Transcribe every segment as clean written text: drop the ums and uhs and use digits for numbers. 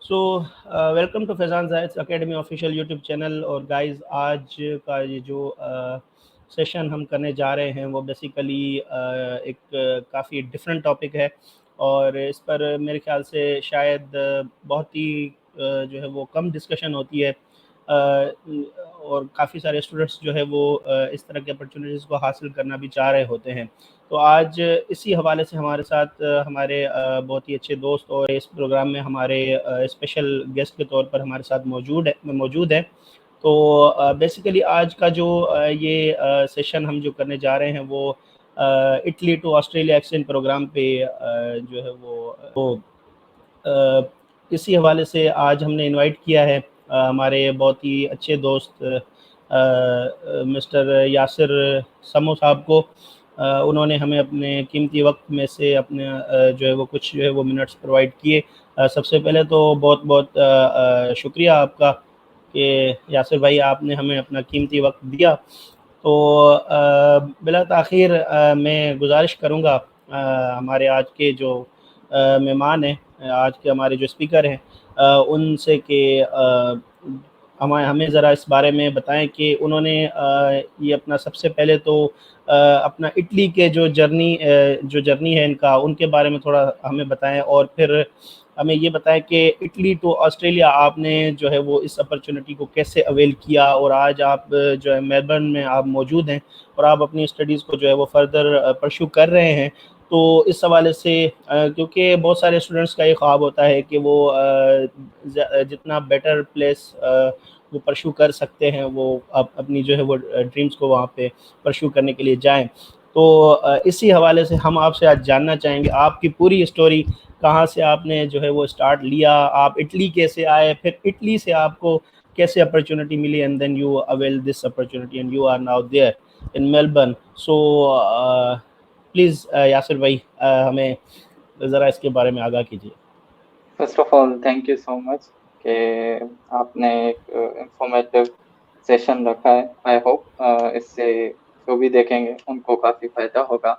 So welcome to Faizan Zahid academy official YouTube channel. और guys, आज का ये जो सेशन हम करने जा रहे हैं वो बेसिकली एक काफ़ी डिफरेंट टॉपिक है। और इस पर मेरे ख्याल से शायद बहुत ही जो है वो कम डिस्कशन होती है। और काफ़ी सारे स्टूडेंट्स जो है वो इस तरह के अपॉर्चुनिटीज़ को हासिल करना भी चाह रहे होते हैं। तो आज इसी हवाले से हमारे साथ हमारे बहुत ही अच्छे दोस्त, और इस प्रोग्राम में हमारे स्पेशल गेस्ट के तौर पर हमारे साथ मौजूद है। तो बेसिकली आज का जो ये सेशन हम जो करने जा रहे हैं वो Italy to Australia exchange programme पे जो है वो इसी हवाले से आज हमने इनवाइट किया है हमारे बहुत ही अच्छे दोस्त मिस्टर यासिर समो साहब को। उन्होंने हमें अपने कीमती वक्त में से अपने जो है वो कुछ जो है वो मिनट्स प्रोवाइड किए। सबसे पहले तो बहुत बहुत शुक्रिया आपका कि यासिर भाई आपने हमें अपना कीमती वक्त दिया। तो बिला ताख़ीर मैं गुजारिश करूँगा हमारे आज के जो मेहमान हैं, आज के हमारे जो स्पीकर हैं, उनसे कि हमें ज़रा इस बारे में बताएं कि उन्होंने ये अपना सबसे पहले तो अपना इटली के जो जर्नी है इनका, उनके बारे में थोड़ा हमें बताएं। और फिर हमें ये बताएं कि इटली टू ऑस्ट्रेलिया आपने जो है वो इस अपॉर्चुनिटी को कैसे अवेल किया, और आज आप जो है मेलबर्न में आप मौजूद हैं और आप अपनी स्टडीज़ को जो है वो फर्दर परस्यू कर रहे हैं। तो इस हवाले से क्योंकि बहुत सारे स्टूडेंट्स का ये ख्वाब होता है कि वो जितना बेटर प्लेस वो परस्यू कर सकते हैं, वो अपनी जो है वो ड्रीम्स को वहाँ पे परस्यू करने के लिए जाएं। तो इसी हवाले से हम आपसे आज जानना चाहेंगे आपकी पूरी स्टोरी, कहाँ से आपने जो है वो स्टार्ट लिया, आप इटली कैसे आए, फिर इटली से आपको कैसे अपॉर्चुनिटी मिली, and then you avail this opportunity and you are now there in Melbourne. So please Yasir भाई हमें ज़रा इसके बारे में आगाह कीजिए। First of all thank you so much कि आपने एक इंफॉर्मेटिव सेशन रखा है। आई होप इससे जो भी देखेंगे उनको काफ़ी फ़ायदा होगा।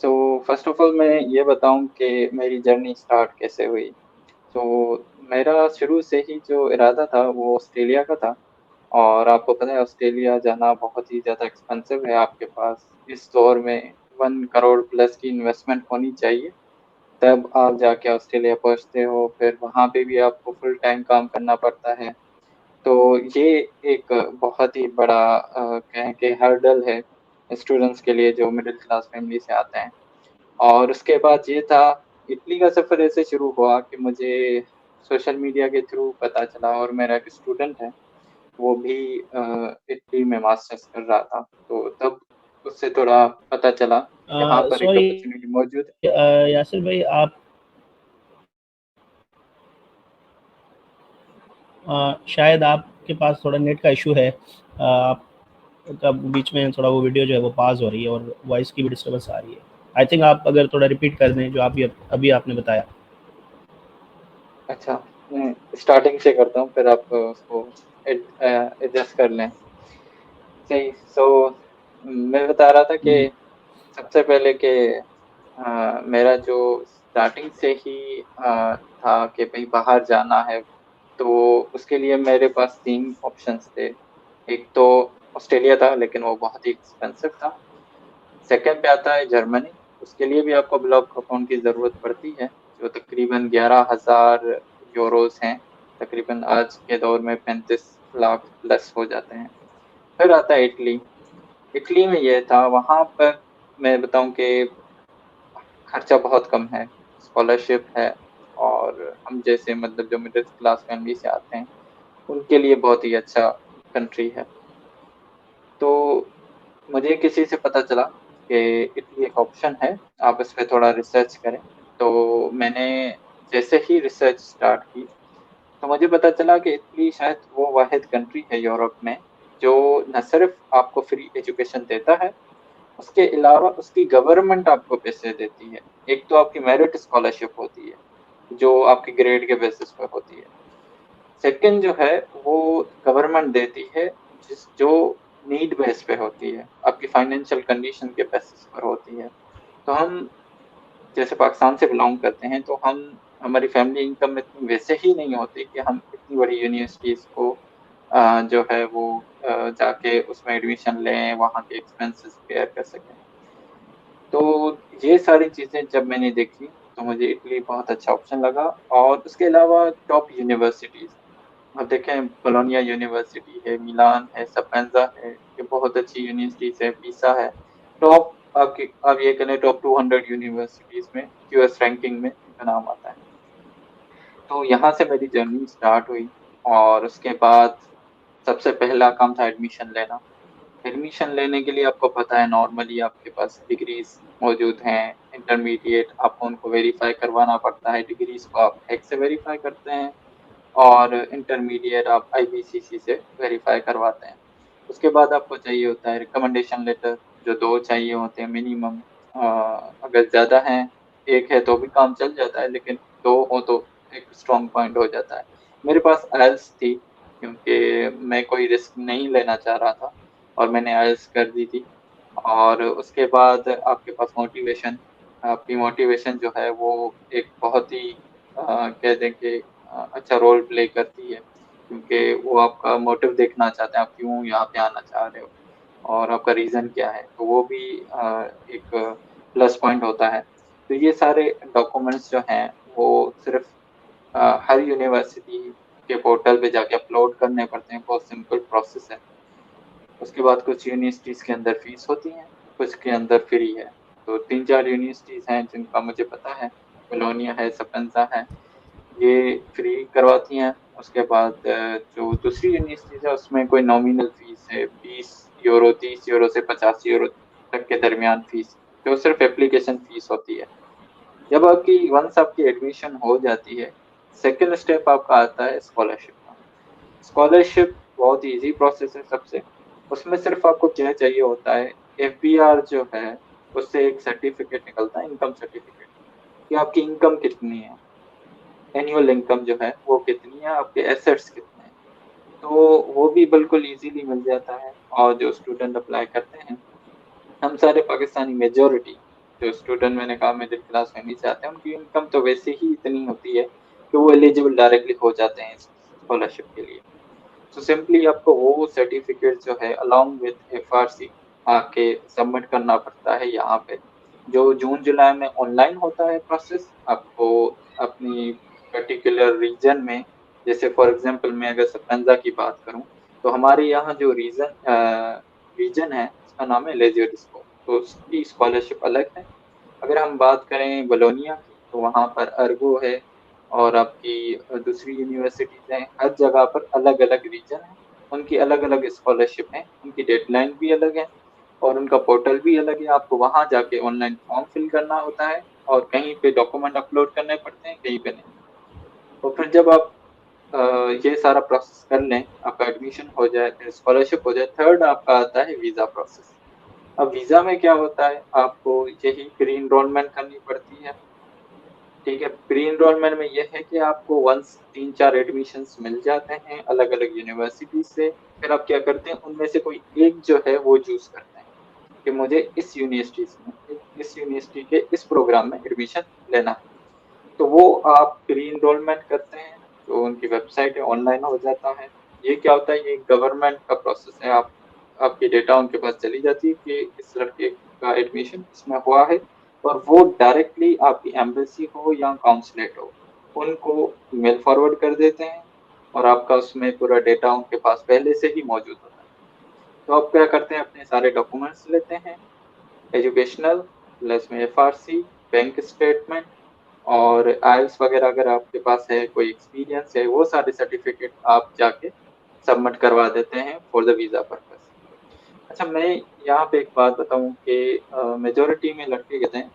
सो फर्स्ट ऑफ ऑल मैं ये बताऊं कि मेरी जर्नी स्टार्ट कैसे हुई। तो मेरा शुरू से ही जो इरादा था वो ऑस्ट्रेलिया का था। और आपको पता है ऑस्ट्रेलिया जाना बहुत ही ज़्यादा एक्सपेंसिव है। आपके पास इस दौर में 1 करोड़ प्लस की इन्वेस्टमेंट होनी चाहिए, तब आप जाके ऑस्ट्रेलिया पहुंचते हो। फिर वहां पे भी आपको फुल टाइम काम करना पड़ता है। तो ये एक बहुत ही बड़ा कहें कि हर्डल है स्टूडेंट्स के लिए जो मिडिल क्लास फैमिली से आते हैं। और उसके बाद ये था, इटली का सफ़र ऐसे शुरू हुआ कि मुझे सोशल मीडिया के थ्रू पता चला, और मेरा एक स्टूडेंट है वो भी इटली में मास्टर्स कर रहा था। तो तब उससे थोड़ा पता चला यहाँ पर एक सॉरी अपॉर्चुनिटी मौजूद है। यासिर भाई, आप शायद आपके पास थोड़ा नेट का इशू है। आपका बीच में थोड़ा वो वीडियो जो है वो पास हो रही है और वॉइस की भी डिस्टर्बेंस आ रही है। आई थिंक आप अगर थोड़ा रिपीट कर दें जो आप अभी आपने बताया। अच्छा, मैं स्टार्टिंग से करता हूँ, फिर आप उसको एडजस्ट कर लें। सही। सो मैं बता रहा था कि जी। सबसे पहले कि मेरा जो स्टार्टिंग से ही था कि भाई बाहर जाना है, तो उसके लिए मेरे पास 3 ऑप्शंस थे। एक तो ऑस्ट्रेलिया था, लेकिन वो बहुत ही एक्सपेंसिव था। सेकंड पे आता है जर्मनी। उसके लिए भी आपको ब्लॉक अकाउंट की ज़रूरत पड़ती है, जो तकरीबन 11,000 यूरोस हैं। तकरीबन आज के दौर में 35 लाख प्लस हो जाते हैं। फिर आता है इटली। इटली में ये था, वहाँ पर मैं बताऊं कि खर्चा बहुत कम है, स्कॉलरशिप है। और हम जैसे मतलब जो मिडिल क्लास फैमिली से आते हैं उनके लिए बहुत ही अच्छा कंट्री है। तो मुझे किसी से पता चला कि इटली एक ऑप्शन है, आप इस पे थोड़ा रिसर्च करें। तो मैंने जैसे ही रिसर्च स्टार्ट की, तो मुझे पता चला कि इटली शायद वो वाहिद कंट्री है यूरोप में जो न सिर्फ आपको फ्री एजुकेशन देता है, उसके अलावा उसकी गवर्नमेंट आपको पैसे देती है। एक तो आपकी मेरिट स्कॉलरशिप होती है जो आपके ग्रेड के बेसिस पर होती है। सेकंड जो है वो गवर्नमेंट देती है जिस जो नीड बेस पे होती है, आपकी फाइनेंशियल कंडीशन के बेसिस पर होती है। तो हम जैसे पाकिस्तान से बिलोंग करते हैं, तो हमारी फैमिली इनकम इतनी वैसे ही नहीं होती कि हम इतनी बड़ी यूनिवर्सिटीज़ को जो है वो जाके उसमें एडमिशन लें, वहाँ के एक्सपेंसेस बेयर कर सकें। तो ये सारी चीज़ें जब मैंने देखी, तो मुझे इटली बहुत अच्छा ऑप्शन लगा। और उसके अलावा टॉप यूनिवर्सिटीज़, अब देखें बोलोनिया यूनिवर्सिटी है, मिलान है, सपेंजा है, ये बहुत अच्छी यूनिवर्सिटीज़ है, पीसा है। टॉप आपकी आप ये कहें टॉप 200 यूनिवर्सिटीज़ में यूएस रैंकिंग में इनका नाम आता है। तो यहाँ से मेरी जर्नी स्टार्ट हुई और उसके बाद सबसे पहला काम था एडमिशन लेना। एडमिशन लेने के लिए आपको पता है नॉर्मली आपके पास डिग्रीज मौजूद हैं, इंटरमीडिएट आपको उनको वेरीफाई करवाना पड़ता है, डिग्रीज को आप हेक से वेरीफाई करते हैं और इंटरमीडिएट आप आईबीसीसी से वेरीफाई करवाते हैं। उसके बाद आपको चाहिए होता है रिकमेंडेशन लेटर, जो 2 चाहिए होते हैं मिनिमम। अगर ज़्यादा हैं, 1 है तो भी काम चल जाता है, लेकिन 2 हो तो एक स्ट्रॉन्ग पॉइंट हो जाता है। मेरे पास आइल्स थी, क्योंकि मैं कोई रिस्क नहीं लेना चाह रहा था और मैंने आइल्स कर दी थी। और उसके बाद आपके पास मोटिवेशन, आपकी मोटिवेशन जो है वो एक बहुत ही कह दें कि अच्छा रोल प्ले करती है, क्योंकि वो आपका मोटिव देखना चाहते हैं, आप क्यों यहाँ पे आना चाह रहे हो और आपका रीज़न क्या है, तो वो भी एक प्लस पॉइंट होता है। तो ये सारे डॉक्यूमेंट्स जो हैं वो सिर्फ हर यूनिवर्सिटी के पोर्टल पे जाके अपलोड करने पड़ते हैं, बहुत सिंपल प्रोसेस है। उसके बाद कुछ यूनिवर्सिटीज़ के अंदर फीस होती है, कुछ के अंदर फ्री है। तो 3-4 यूनिवर्सिटीज़ हैं जिनका मुझे पता है, बोलोनिया है, सपेंजा है, ये फ्री करवाती हैं। उसके बाद जो दूसरी यूनिवर्सिटीज़ है उसमें कोई नॉमिनल फीस है, 20 यूरो, 30 यूरो से 50 यूरो तक के दरमियान फीस, जो सिर्फ एप्लीकेशन फीस होती है। जब आपकी वंस आपकी एडमिशन हो जाती है, सेकंड स्टेप आपका आता है स्कॉलरशिप का। स्कॉलरशिप बहुत ईजी प्रोसेस है सबसे। उसमें सिर्फ आपको क्या चाहिए होता है, एफबीआर जो है उससे एक सर्टिफिकेट निकलता है, इनकम सर्टिफिकेट, कि आपकी इनकम कितनी है, एनुअल इनकम जो है वो कितनी है, आपके एसेट्स कितने हैं। तो वो भी बिल्कुल इजीली मिल जाता है। और जो स्टूडेंट अप्लाई करते हैं, हम सारे पाकिस्तानी मेजोरिटी जो स्टूडेंट, मैंने कहा मिडिल क्लास फैमिली से आते हैं, उनकी इनकम तो वैसे ही इतनी होती है कि वो एलिजिबल डायरेक्टली हो जाते हैं स्कॉलरशिप के लिए। तो सिंपली आपको वो सर्टिफिकेट जो है अलोंग विद एफआरसी आके सबमिट करना पड़ता है यहाँ पे, जो जून जुलाई में ऑनलाइन होता है प्रोसेस। आपको अपनी पर्टिकुलर रीजन में, जैसे फॉर एग्जांपल मैं अगर सपेंजा की बात करूं, तो हमारे यहाँ जो रीजन है उसका नाम है लेजियो डिस्को, तो उसकी स्कॉलरशिप अलग है। अगर हम बात करें बोलोनिया की, तो वहाँ पर अर्गो है और आपकी दूसरी यूनिवर्सिटीज हैं। हर जगह पर अलग अलग रीजन है, उनकी अलग अलग स्कॉलरशिप है, उनकी डेडलाइन भी अलग है और उनका पोर्टल भी अलग है। आपको वहां जाके ऑनलाइन फॉर्म फिल करना होता है और कहीं पे डॉक्यूमेंट अपलोड करने पड़ते हैं, कहीं पे नहीं। तो फिर जब आप अ, ये सारा प्रोसेस कर लें, आपका एडमिशन हो जाए, फिर स्कॉलरशिप हो जाए, थर्ड आपका आता है वीजा प्रोसेस। अब वीजा में क्या होता है, आपको यही प्री इनरोलमेंट करनी पड़ती है। ठीक है, प्री इनरोलमेंट में यह है कि आपको वंस 3-4 एडमिशंस मिल जाते हैं अलग अलग यूनिवर्सिटी से, फिर आप क्या करते हैं, उनमें से कोई एक जो है वो चूज करते हैं कि मुझे इस यूनिवर्सिटी के इस प्रोग्राम में एडमिशन लेना है। तो वो आप प्री इनरोलमेंट करते हैं, जो उनकी वेबसाइट है, ऑनलाइन हो जाता है। ये क्या होता है, ये गवर्नमेंट का प्रोसेस है। आपकी डेटा उनके पास चली जाती है कि इस लड़के का एडमिशन इसमें हुआ है, और वो डायरेक्टली आपकी एम्बेसी हो या काउंसलेट हो, उनको मेल फॉरवर्ड कर देते हैं और आपका उसमें पूरा डेटा उनके पास पहले से ही मौजूद होता है। तो आप क्या करते हैं, अपने सारे डॉक्यूमेंट्स लेते हैं, एजुकेशनल प्लस में एफआरसी, बैंक स्टेटमेंट और आइल्स वगैरह अगर आपके पास है, कोई एक्सपीरियंस है, वो सारे सर्टिफिकेट आप जाके सबमिट करवा देते हैं फॉर द वीजा पर्पस। अच्छा, मैं यहाँ पे एक बात बताऊं कि मेजोरिटी में लड़के कहते हैं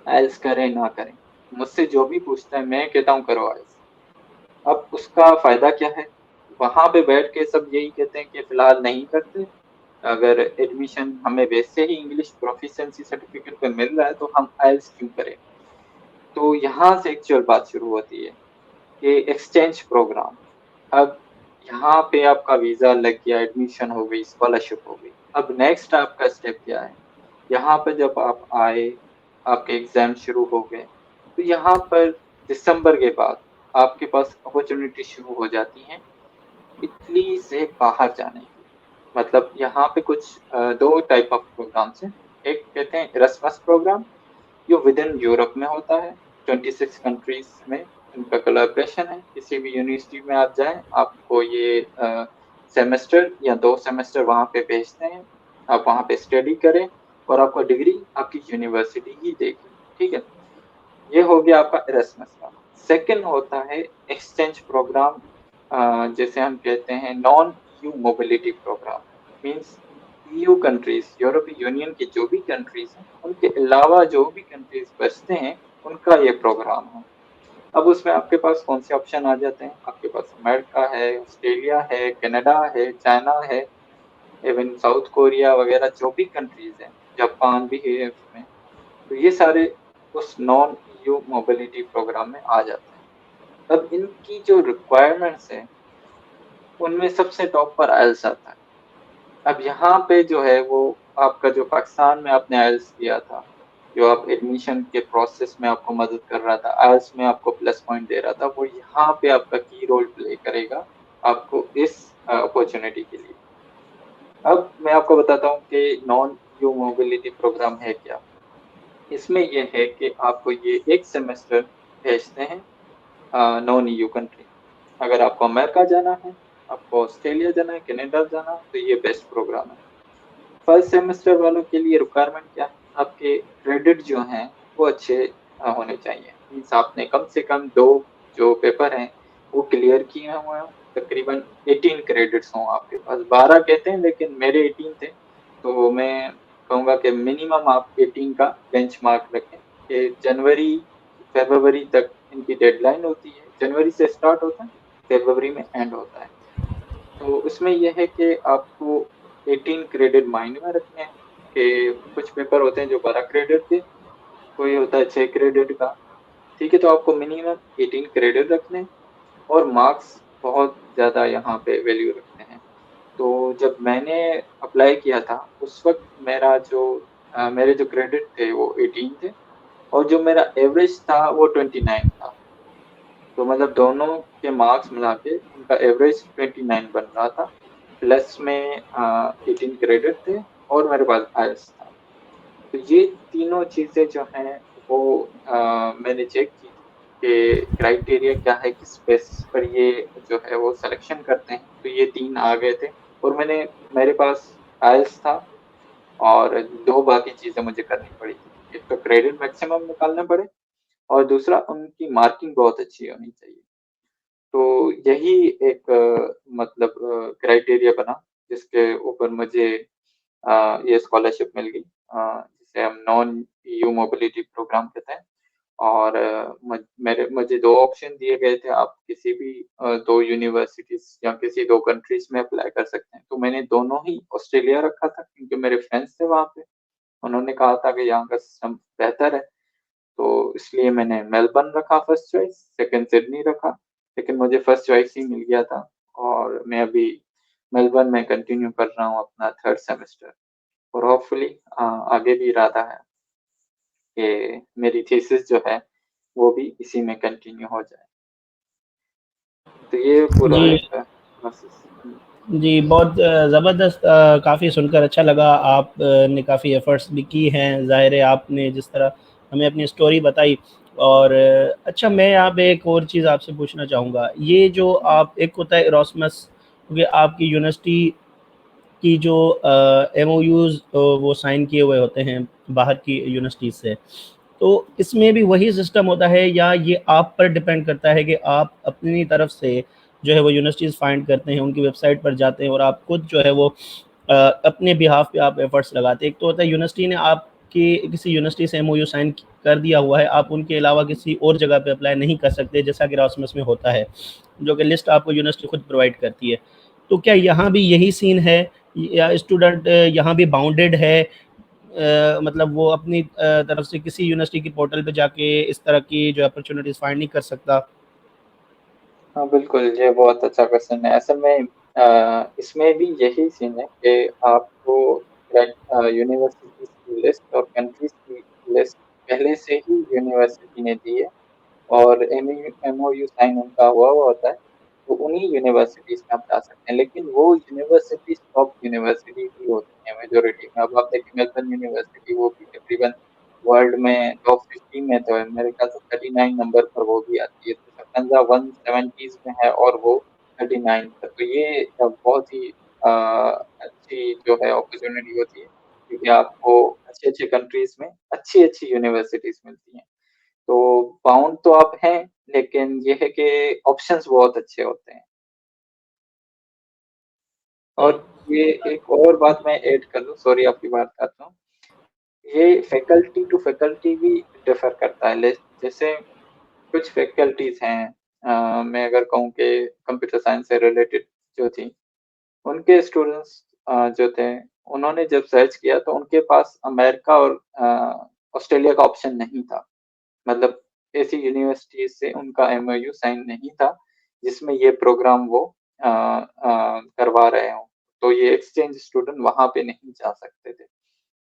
आइल्स करें ना करें। मुझसे जो भी पूछता है मैं कहता हूँ करो आइल्स। अब उसका फायदा क्या है, वहां पे बैठ के सब यही कहते हैं कि फिलहाल नहीं करते, अगर एडमिशन हमें वैसे ही इंग्लिश प्रोफिशिएंसी सर्टिफिकेट पे मिल रहा है तो हम आइल्स क्यों करें। तो यहाँ से एक्चुअल बात शुरू होती है कि एक्सचेंज प्रोग्राम। अब यहाँ पे आपका वीजा लग गया, एडमिशन हो गई, स्कॉलरशिप हो गई, अब नेक्स्ट आपका स्टेप क्या है। यहाँ पे जब आप आए, आपके एग्जाम शुरू हो गए, तो यहाँ पर दिसंबर के बाद आपके पास अपॉर्चुनिटी शुरू हो जाती है इटली से बाहर जाने की। मतलब यहाँ पे कुछ दो टाइप ऑफ प्रोग्राम्स हैं। एक कहते हैं इरस्मस प्रोग्राम, जो विद इन यूरोप में होता है, 26 कंट्रीज में इनका कोलैबोरेशन है। किसी भी यूनिवर्सिटी में आप जाएं, आपको ये सेमेस्टर या 2 सेमेस्टर वहाँ पे भेजते हैं, आप वहाँ पे स्टडी करें और आपको डिग्री आपकी यूनिवर्सिटी ही देगी। ठीक है, ये हो गया आपका इरस्मस का। सेकंड होता है एक्सचेंज प्रोग्राम, जैसे हम कहते हैं non EU mobility programme. Means EU countries, यूरोपीय यूनियन की जो भी कंट्रीज हैं, उनके अलावा जो भी कंट्रीज बचते हैं, उनका ये प्रोग्राम है। अब उसमें आपके पास कौन से ऑप्शन आ जाते हैं? आपके पास अमेरिका है, ऑस्ट्रेलिया है, कनाडा है, चाइना है, इवन साउथ कोरिया वगैरह जो भी कंट्रीज हैं, जापान भी है उसमें। तो ये सारे उस नॉन ईयू मोबिलिटी प्रोग्राम में आ जाते हैं। अब इनकी जो रिक्वायरमेंट्स है, उनमें सबसे टॉप पर आइल्स आता है। अब यहाँ पे जो है वो आपका जो पाकिस्तान में आपने आइल्स किया था, जो आप एडमिशन के प्रोसेस में आपको मदद कर रहा था, आइल्स में आपको प्लस पॉइंट दे रहा था, वो यहाँ पे आपका की रोल प्ले करेगा आपको इस अपॉर्चुनिटी के लिए। अब मैं आपको बताता हूँ कि नॉन यू मोबिलिटी प्रोग्राम है क्या। इसमें यह है कि आपको ये एक सेमेस्टर भेजते हैं नॉन ईयू कंट्री। अगर आपको अमेरिका जाना है, आपको ऑस्ट्रेलिया जाना है, कनाडा जाना है, तो ये बेस्ट प्रोग्राम है। फर्स्ट सेमेस्टर वालों के लिए रिक्वायरमेंट क्या है? आपके क्रेडिट जो हैं वो अच्छे होने चाहिए। मीन्स आपने कम से कम 2 जो पेपर हैं वो क्लियर किए हुए हों, तकरीबन 18 क्रेडिट्स हों आपके पास। 12 कहते हैं लेकिन मेरे 18 थे, तो मैं कहूँगा कि मिनिमम आप 18 का बेंचमार्क रखें कि जनवरी फरवरी तक इनकी डेडलाइन होती है। जनवरी से स्टार्ट होता है, फरवरी में एंड होता है। तो उसमें यह है कि आपको 18 क्रेडिट माइंड में रखने हैं कि कुछ पेपर होते हैं जो 12 क्रेडिट के, कोई होता है 6 क्रेडिट का। ठीक है, तो आपको मिनिमम 18 क्रेडिट रखने हैं और मार्क्स बहुत ज़्यादा यहाँ पे वैल्यू रखते हैं। तो जब मैंने अप्लाई किया था उस वक्त मेरे जो क्रेडिट थे वो 18 थे और जो मेरा एवरेज था वो 29 था। तो मतलब दोनों के मार्क्स मिला के उनका एवरेज 29 बन रहा था। प्लस में 18 क्रेडिट थे और मेरे पास आइल्स था। तो ये तीनों चीजें जो हैं वो मैंने चेक की थी कि क्राइटेरिया क्या है, किस बेसिस पर ये जो है वो सिलेक्शन करते हैं। तो ये 3 आ गए थे और मेरे पास आइल्स था और 2 बाकी चीजें मुझे करनी पड़ी थी। एक तो क्रेडिट मैक्सिमम निकालने पड़े और दूसरा उनकी मार्किंग बहुत अच्छी होनी चाहिए। तो यही एक मतलब क्राइटेरिया बना जिसके ऊपर मुझे ये स्कॉलरशिप मिल गई, जिसे हम नॉन ईयू मोबिलिटी प्रोग्राम कहते हैं। और मुझे 2 ऑप्शन दिए गए थे, आप किसी भी 2 यूनिवर्सिटीज या किसी 2 कंट्रीज में अप्लाई कर सकते हैं। तो मैंने दोनों ही ऑस्ट्रेलिया रखा था क्योंकि मेरे फ्रेंड्स थे वहाँ पे, उन्होंने कहा था कि यहाँ का सिस्टम बेहतर है, तो इसलिए मैंने मेलबर्न रखा फर्स्ट चॉइस, सेकंड सिडनी रखा। लेकिन मुझे फर्स्ट चॉइस ही मिल गया था और मैं अभी मेलबर्न में कंटिन्यू कर रहा हूँ अपना 3rd सेमेस्टर। और होपफुली आगे भी इरादा है कि मेरी थीसिस जो है वो भी इसी में कंटिन्यू हो जाए। तो ये पूरा जी, एक प्रोसेस। जी, बहुत ज़बरदस्त, काफ़ी सुनकर अच्छा लगा। आप ने काफ़ी एफ़र्ट्स भी की हैं, ज़ाहिर है आपने जिस तरह हमें अपनी स्टोरी बताई। और अच्छा, मैं यहाँ पे एक और चीज़ आपसे पूछना चाहूँगा, ये जो आप एक होता है इरास्मस, क्योंकि आपकी यूनिवर्सिटी की जो एमओयूज़ वो साइन किए हुए होते हैं बाहर की यूनिवर्सिटीज़ से, तो इसमें भी वही सिस्टम होता है या ये आप पर डिपेंड करता है कि आप अपनी तरफ से जो है वो यूनिवर्सिटीज़ फाइंड करते हैं, उनकी वेबसाइट पर जाते हैं और आप खुद जो है वो अपने बिहाफ पे आप एफर्ट्स लगाते हैं? एक तो होता है यूनिवर्सिटी ने आपकी किसी यूनिवर्सिटी से एमओयू साइन कर दिया हुआ है, आप उनके अलावा किसी और जगह पे अप्लाई नहीं कर सकते जैसा कि रासमस में होता है, जो कि लिस्ट आपको यूनिवर्सिटी खुद प्रोवाइड करती है। तो क्या यहाँ भी यही सीन है या स्टूडेंट यहाँ भी बाउंडेड है? मतलब वो अपनी तरफ से किसी यूनिवर्सिटी की पोर्टल पे जाके इस तरह की जो अपॉर्चुनिटीज़ फाइंड नहीं कर सकता? हाँ बिल्कुल, ये बहुत अच्छा क्वेश्चन है। असल में इसमें भी यही सीन है कि आपको यूनिवर्सिटीज की लिस्ट और कंट्रीज की लिस्ट पहले से ही यूनिवर्सिटी ने दी है और एमओयू साइन उनका हुआ हुआ होता है, तो उन्हीं यूनिवर्सिटीज में आप जा सकते हैं। लेकिन वो यूनिवर्सिटीज टॉप यूनिवर्सिटी ही होती है मेजोरिटी में। अब आप देखिए मेलबर्न यूनिवर्सिटी, वो भी तकरीबन वर्ल्ड में टॉप 50 में तो है, मेरे ख्याल से 39 नंबर पर वो भी आती है। तो शतंजा 170 में है और वो 39 पर। तो ये बहुत ही अच्छी जो है अपॉर्चुनिटी होती है, क्योंकि आपको अच्छे अच्छे कंट्रीज में अच्छी अच्छी यूनिवर्सिटीज मिलती हैं। तो बाउंड तो आप हैं, लेकिन ये है कि ऑप्शंस बहुत अच्छे होते हैं। जी। और ये एक और बात मैं ऐड कर लूँ, सॉरी आपकी बात काट रहा हूँ। ये फैकल्टी टू फैकल्टी भी डिफर करता है। जैसे कुछ फैकल्टीज हैं, मैं अगर कहूँ कि कंप्यूटर साइंस से रिलेटेड जो थी, उनके स्टूडेंट्स जो थे, उन्होंने जब सर्च किया तो उनके पास अमेरिका और ऑस्ट्रेलिया का ऑप्शन नहीं था। मतलब ऐसी यूनिवर्सिटी से उनका एमओयू साइन नहीं था जिसमें ये प्रोग्राम वो करवा रहे हों, तो ये एक्सचेंज स्टूडेंट वहां पे नहीं जा सकते थे।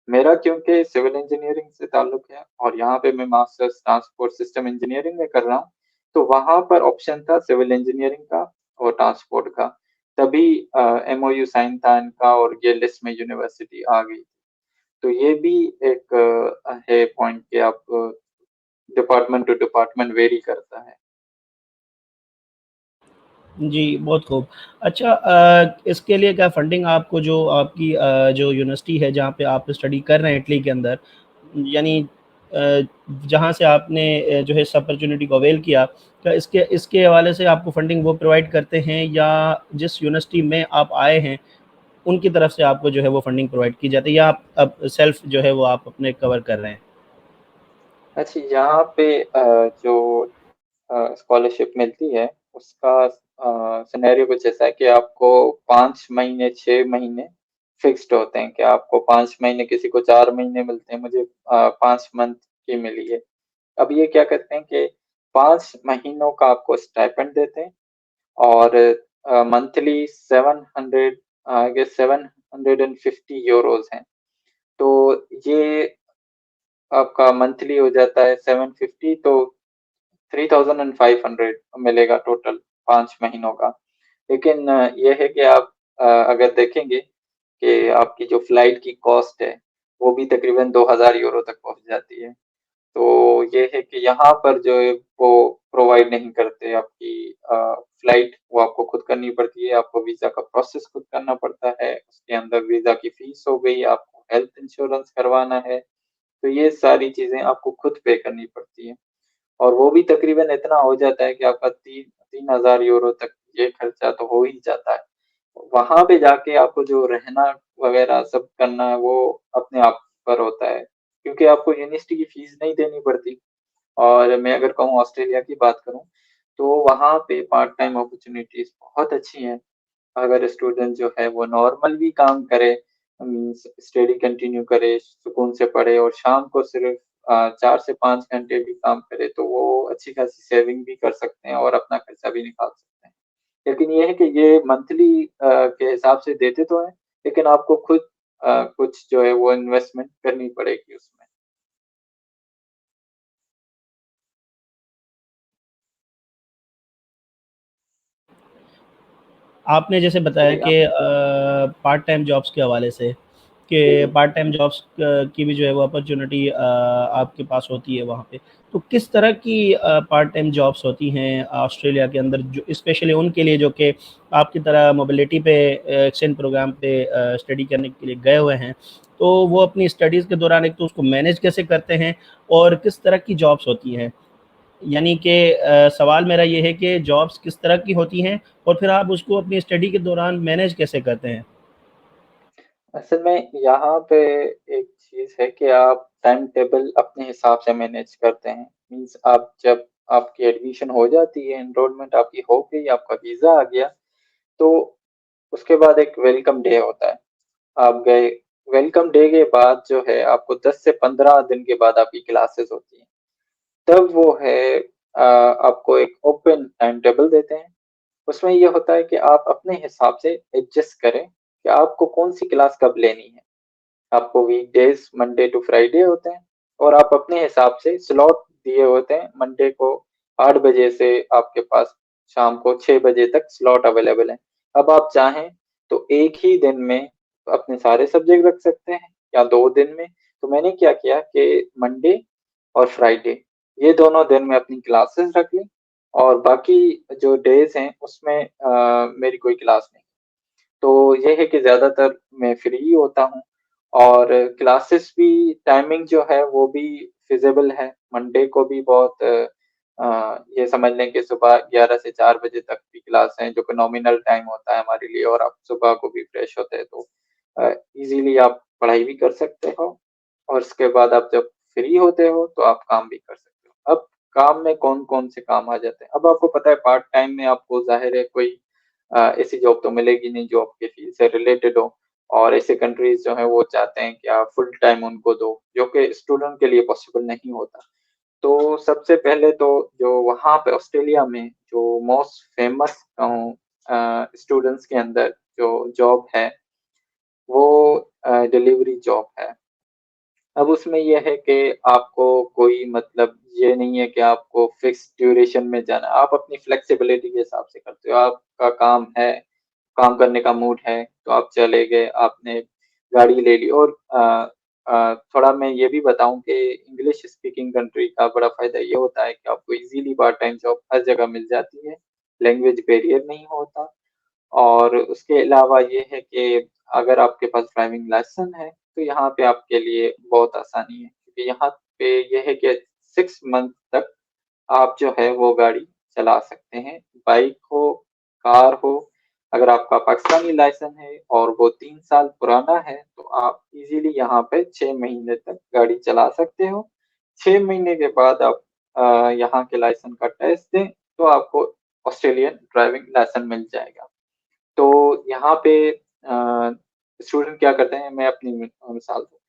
मेरा क्योंकि सिविल इंजीनियरिंग से ताल्लुक है और यहाँ पे मैं मास्टर्स ट्रांसपोर्ट सिस्टम इंजीनियरिंग में कर रहा हूँ, तो वहां पर ऑप्शन था सिविल इंजीनियरिंग का और ट्रांसपोर्ट का। तभी एमओयू साइन था इनका और ये लिस्ट में यूनिवर्सिटी आ गई। तो ये भी एक है पॉइंट कि आप डिपार्टमेंट टू डिपार्टमेंट वेरी करता है। जी, बहुत खूब। अच्छा, इसके लिए क्या फंडिंग आपको जो आपकी जो यूनिवर्सिटी है जहाँ पे आप स्टडी कर रहे हैं इटली के अंदर, यानी जहाँ से आपने जो है इस अपॉर्च्युनिटी को अवेल किया, क्या इसके इसके हवाले से आपको फंडिंग वो प्रोवाइड करते हैं या जिस यूनिवर्सिटी में आप आए हैं, उनकी तरफ से आपको जो है वो फंडिंग प्रोवाइड की जाती है या आप अब सेल्फ जो है वो आप अपने कवर कर रहे हैं? अच्छा, यहाँ पे जो स्कॉलरशिप मिलती है उसका सिनेरियो कुछ ऐसा है कि आपको 5 महीने 6 महीने फिक्स्ड होते हैं कि आपको 5 महीने, किसी को 4 महीने मिलते हैं, मुझे 5 मंथ की मिली है। अब ये क्या करते हैं कि 5 महीनों का आपको स्टाइपेंड देते हैं और मंथली 700, आई गेस 750 यूरोज हैं। तो ये आपका मंथली हो जाता है 750, तो 3500 मिलेगा टोटल 5 महीनों का। लेकिन ये है कि आप अगर देखेंगे कि आपकी जो फ्लाइट की कॉस्ट है वो भी तकरीबन 2000 यूरो तक पहुंच जाती है। तो ये है कि यहाँ पर जो है वो प्रोवाइड नहीं करते आपकी फ्लाइट, वो आपको खुद करनी पड़ती है। आपको वीजा का प्रोसेस खुद करना पड़ता है, उसके अंदर वीजा की फीस हो गई, आपको हेल्थ इंश्योरेंस करवाना है, तो ये सारी चीजें आपको खुद पे करनी पड़ती है। और वो भी तकरीबन इतना हो जाता है कि आपका 3000 यूरो तक ये खर्चा तो हो ही जाता है। वहां पे जाके आपको जो रहना वगैरह सब करना है वो अपने आप पर होता है, क्योंकि आपको यूनिवर्सिटी की फीस नहीं देनी पड़ती। और मैं अगर कहूँ ऑस्ट्रेलिया की बात करूँ, तो वहाँ पे पार्ट टाइम अपॉर्चुनिटीज बहुत अच्छी हैं। अगर स्टूडेंट जो है वो नॉर्मल भी काम करे, मीन्स स्टडी कंटिन्यू करे, सुकून से पढ़े और शाम को सिर्फ 4 से 5 घंटे भी काम करे, तो वो अच्छी खासी सेविंग भी कर सकते हैं और अपना खर्चा भी निकाल सकते हैं। लेकिन ये है कि ये मंथली के हिसाब से देते तो हैं, लेकिन आपको खुद कुछ जो है वो इन्वेस्टमेंट करनी पड़ेगी उसमें। आपने जैसे बताया जी कि पार्ट टाइम जॉब्स के हवाले से कि पार्ट टाइम जॉब्स की भी जो है वो अपॉर्चुनिटी आपके पास होती है वहाँ पे। तो किस तरह की पार्ट टाइम जॉब्स होती हैं ऑस्ट्रेलिया के अंदर जो स्पेशली उनके लिए जो कि आपकी तरह मोबिलिटी पे एक्सचेंज प्रोग्राम पे स्टडी करने के लिए गए हुए हैं। तो वो अपनी स्टडीज़ के दौरान एक तो उसको मैनेज कैसे करते हैं और किस तरह की जॉब्स होती हैं? यानी कि सवाल मेरा ये है कि जॉब्स किस तरह की होती हैं और फिर आप उसको अपनी स्टडी के दौरान मैनेज कैसे करते हैं? असल में यहाँ पे एक चीज है कि आप टाइम टेबल अपने हिसाब से मैनेज करते हैं। मीन्स आप जब आपकी एडमिशन हो जाती है, एनरोलमेंट आपकी हो गई, आपका वीजा आ गया, तो उसके बाद एक वेलकम डे होता है। आप गए, वेलकम डे के बाद जो है आपको 10 से 15 दिन के बाद आपकी क्लासेस होती हैं। तब वो है आपको एक ओपन टाइम टेबल देते हैं। उसमें ये होता है कि आप अपने हिसाब से एडजस्ट करें कि आपको कौन सी क्लास कब लेनी है। आपको वीकडेज मंडे टू फ्राइडे होते हैं, और आप अपने हिसाब से स्लॉट दिए होते हैं। मंडे को 8 बजे से आपके पास शाम को 6 बजे तक स्लॉट अवेलेबल है। अब आप चाहें तो एक ही दिन में अपने सारे सब्जेक्ट रख सकते हैं या 2 दिन में। तो मैंने क्या किया कि मंडे और फ्राइडे ये दोनों दिन में अपनी क्लासेस रख ली, और बाकी जो डेज हैं उसमें मेरी कोई क्लास नहीं। तो ये है कि ज़्यादातर मैं फ्री ही होता हूँ, और क्लासेस भी टाइमिंग जो है वो भी फिज़िबल है। मंडे को भी बहुत ये समझ लें कि सुबह 11 से 4 बजे तक की क्लास है, जो कि नॉमिनल टाइम होता है हमारे लिए, और आप सुबह को भी फ्रेश होते हैं तो ईज़िली आप पढ़ाई भी कर सकते हो, और उसके बाद आप जब फ्री होते हो तो आप काम भी कर सकते हो। अब काम में कौन-कौन से काम आ जाते हैं? अब आपको पता है पार्ट टाइम में आपको ज़ाहिर है कोई ऐसी जॉब तो मिलेगी नहीं जो आपके फील्ड से रिलेटेड हो, और ऐसे कंट्रीज जो है वो चाहते हैं कि आप फुल टाइम उनको दो, जो कि स्टूडेंट के लिए पॉसिबल नहीं होता। तो सबसे पहले तो जो वहाँ पे ऑस्ट्रेलिया में जो मोस्ट फेमस कहूँ स्टूडेंट्स के अंदर जो जॉब है वो डिलीवरी जॉब है। अब उसमें ये है कि आपको कोई मतलब ये नहीं है कि आपको फिक्स ड्यूरेशन में जाना है, आप अपनी फ्लेक्सिबिलिटी के हिसाब से करते हो। आपका काम है, काम करने का मूड है, तो आप चले गए, आपने गाड़ी ले ली। और थोड़ा मैं ये भी बताऊँ कि इंग्लिश स्पीकिंग कंट्री का बड़ा फ़ायदा ये होता है कि आपको ईज़िली पार्ट टाइम जॉब हर जगह मिल जाती है, लैंग्वेज बैरियर नहीं होता। और उसके अलावा ये है कि अगर आपके पास ड्राइविंग लाइसेंस है, तो यहाँ पे आपके लिए बहुत आसानी है, क्योंकि यहाँ पे ये है कि 6 मंथ तक आप जो है वो गाड़ी चला सकते हैं, बाइक हो, कार हो। अगर आपका पाकिस्तानी लाइसेंस है और वो 3 साल पुराना है, तो आप इज़िली यहाँ पे 6 महीने तक गाड़ी चला सकते हो। 6 महीने के बाद आप यहाँ के लाइसेंस का टेस्ट दें, तो आपको ऑस्ट्रेलियन ड्राइविंग लाइसेंस मिल जाएगा। तो यहाँ पे स्टूडेंट क्या करते हैं, मैं अपनी मिसाल दूँ,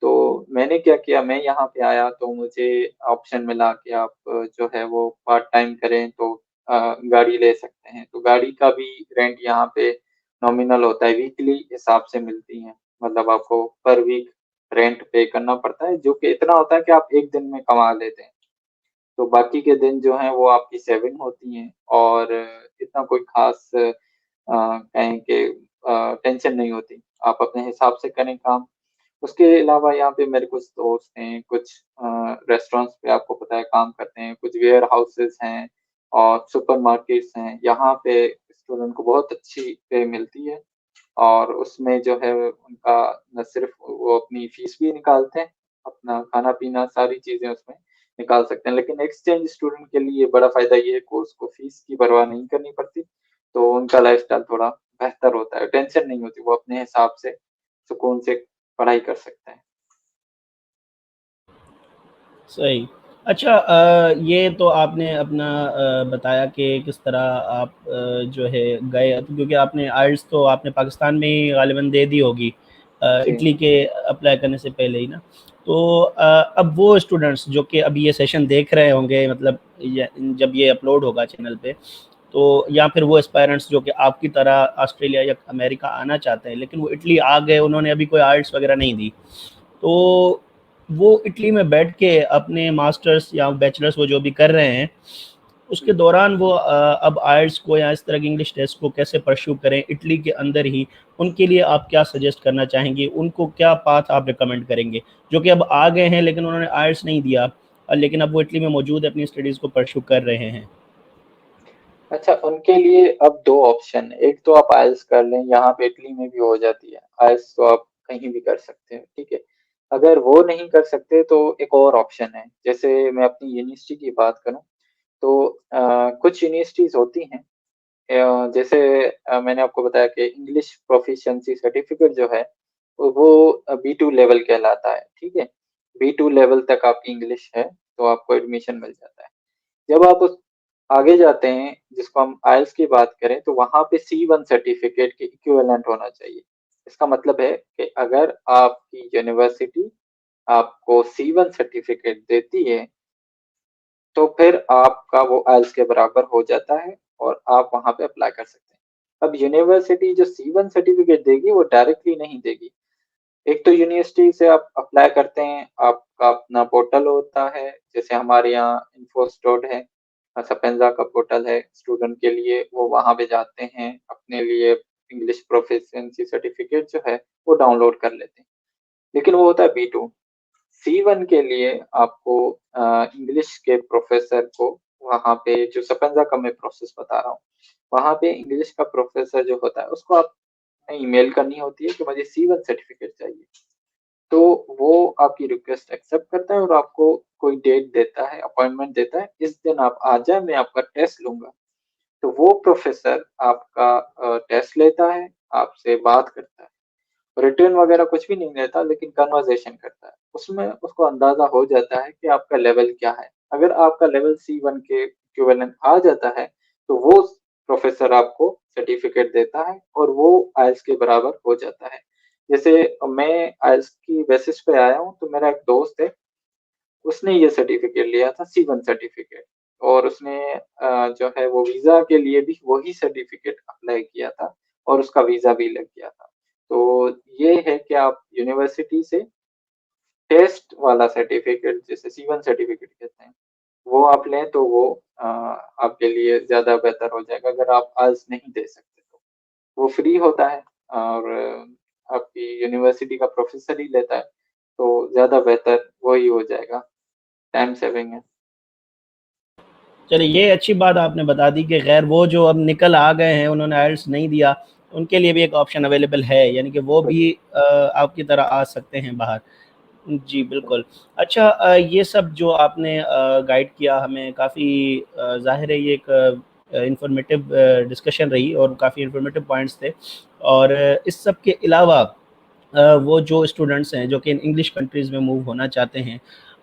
तो मैंने क्या किया, मैं यहाँ पे आया तो मुझे ऑप्शन मिला कि आप जो है वो पार्ट टाइम करें तो गाड़ी ले सकते हैं। तो गाड़ी का भी रेंट यहाँ पे नॉमिनल होता है, वीकली हिसाब से मिलती हैं। मतलब आपको पर वीक रेंट पे करना पड़ता है, जो कि इतना होता है कि आप 1 दिन में कमा लेते हैं। तो बाकी के दिन जो हैं वो आपकी सेविंग होती हैं, और इतना कोई ख़ास कहें कि टेंशन नहीं होती। आप अपने हिसाब से करें काम। उसके अलावा यहाँ पे मेरे कुछ दोस्त हैं, कुछ रेस्टोरेंट्स पे आपको पता है काम करते हैं, कुछ वेयर हाउसेस हैं और सुपरमार्केट्स हैं। यहाँ पे स्टूडेंट को बहुत अच्छी पे मिलती है, और उसमें जो है उनका न सिर्फ़ वो अपनी फ़ीस भी निकालते हैं, अपना खाना-पीना सारी चीज़ें उसमें निकाल सकते हैं। लेकिन एक्सचेंज स्टूडेंट के लिए बड़ा फ़ायदा ये है कि उसको फ़ीस की परवाह नहीं करनी पड़ती, तो उनका लाइफ़स्टाइल थोड़ा बेहतर होता है, टेंशन नहीं होती, वो अपने हिसाब से सुकून से पढ़ाई कर सकते हैं। सही। अच्छा, ये तो आपने अपना बताया कि किस तरह आप जो है गए, क्योंकि आपने आइल्स तो आपने पाकिस्तान में ही गालिबन दे दी होगी, जी। इटली के अप्लाई करने से पहले ही ना। तो अब वो स्टूडेंट्स जो कि अभी ये सेशन देख रहे होंगे, मतलब जब ये अपलोड होगा चैनल पे, तो या फिर वो एस्पायरेंट्स जो कि आपकी तरह ऑस्ट्रेलिया या अमेरिका आना चाहते हैं, लेकिन वो इटली आ गए, उन्होंने अभी कोई आइल्स वगैरह नहीं दी, तो वो इटली में बैठ के अपने मास्टर्स या बैचलर्स वो जो भी कर रहे हैं, उसके हुँ। दौरान वो अब आइल्स को या इस तरह के इंग्लिश टेस्ट को कैसे परस्यू करें इटली के अंदर ही, उनके लिए आप क्या सजेस्ट करना चाहेंगे? उनको क्या पाथ आप रिकमेंड करेंगे? जो कि अब आ गए हैं लेकिन उन्होंने आइल्स नहीं दिया, लेकिन अब वो इटली में मौजूद है, अपनी स्टडीज़ को परस्यू कर रहे हैं। अच्छा, उनके लिए अब 2 ऑप्शन है, एक तो आप आइल्स कर लें, यहाँ पे इटली में भी हो जाती है। आइल्स तो आप कहीं भी कर सकते हैं, ठीक है? अगर वो नहीं कर सकते तो एक और ऑप्शन है, जैसे मैं अपनी यूनिवर्सिटी की बात करूँ, तो कुछ यूनिवर्सिटीज़ होती हैं, जैसे मैंने आपको बताया कि इंग्लिश प्रोफिशिएंसी सर्टिफिकेट जो है, वो बी2 लेवल कहलाता है, ठीक है? बी2 लेवल तक आपकी इंग्लिश है, तो आपको एडमिशन मिल जाता है। जब आप उस आगे जाते हैं, जिसको हम आइल्स की बात करें, तो वहाँ पे सी1 सर्टिफिकेट के इक्विवेलेंट होना चाहिए। इसका मतलब है कि अगर आपकी यूनिवर्सिटी आपको सी1 सर्टिफिकेट देती है, तो फिर आपका वो आइल्स के बराबर हो जाता है, और आप वहाँ पे अप्लाई कर सकते हैं। अब यूनिवर्सिटी जो सी1 सर्टिफिकेट देगी, वो डायरेक्टली नहीं देगी। एक तो यूनिवर्सिटी से आप अप्लाई करते हैं, आपका अपना पोर्टल होता है, जैसे हमारे यहाँ इन्फोस्टोड है, सपेंजा का पोर्टल है स्टूडेंट के लिए, वो वहाँ पे जाते हैं, अपने लिए इंग्लिश प्रोफिशिएंसी सर्टिफिकेट जो है वो डाउनलोड कर लेते हैं। लेकिन वो होता है B2। C1 के लिए आपको इंग्लिश के प्रोफेसर को वहाँ पे, जो सपेंजा का मैं प्रोसेस बता रहा हूँ, वहाँ पे इंग्लिश का प्रोफेसर जो होता है उसको आप ईमेल करनी होती है कि मुझे C1 सर्टिफिकेट चाहिए। तो वो आपकी रिक्वेस्ट एक्सेप्ट करता है और आपको कोई डेट देता है, अपॉइंटमेंट देता है, इस दिन आप आ जाए, मैं आपका टेस्ट लूंगा। तो वो प्रोफेसर आपका टेस्ट लेता है, आपसे बात करता है, रिटर्न वगैरह कुछ भी नहीं लेता, लेकिन कन्वर्सेशन करता है। उसमें उसको अंदाजा हो जाता है कि आपका लेवल क्या है। अगर आपका लेवल C1 के इक्विवेलेंट आ जाता है तो वो प्रोफेसर आपको सर्टिफिकेट देता है और वो आइल्स के बराबर हो जाता है। जैसे मैं आइल्स की बेसिस पे आया हूँ, तो मेरा एक दोस्त है, उसने ये सर्टिफिकेट लिया था, C1 सर्टिफिकेट, और उसने जो है वो वीजा के लिए भी वही सर्टिफिकेट अप्लाई किया था और उसका वीजा भी लग गया था। तो ये है कि आप यूनिवर्सिटी से टेस्ट वाला सर्टिफिकेट, जिसे C1 सर्टिफिकेट कहते हैं, वो आप लें तो वो आपके लिए ज्यादा बेहतर हो जाएगा। अगर आप आज नहीं दे सकते तो वो फ्री होता है और आपकी यूनिवर्सिटी का प्रोफेसर ही लेता है, तो ज्यादा बेहतर वही हो जाएगा, टाइम सेविंग है। चलिए, ये अच्छी बात आपने बता दी कि ख़ैर वो जो अब निकल आ गए हैं, उन्होंने आइल्स नहीं दिया, उनके लिए भी एक ऑप्शन अवेलेबल है, यानी कि वो भी आपकी तरह आ सकते हैं बाहर। जी, बिल्कुल। अच्छा, ये सब जो आपने गाइड किया हमें, काफ़ी ज़ाहिर है ये एक इन्फॉर्मेटिव डिस्कशन रही और काफ़ी इन्फॉर्मेटिव पॉइंट्स थे। और इस सब के अलावा वो जो स्टूडेंट्स हैं जो कि इंग्लिश कंट्रीज़ में मूव होना चाहते हैं,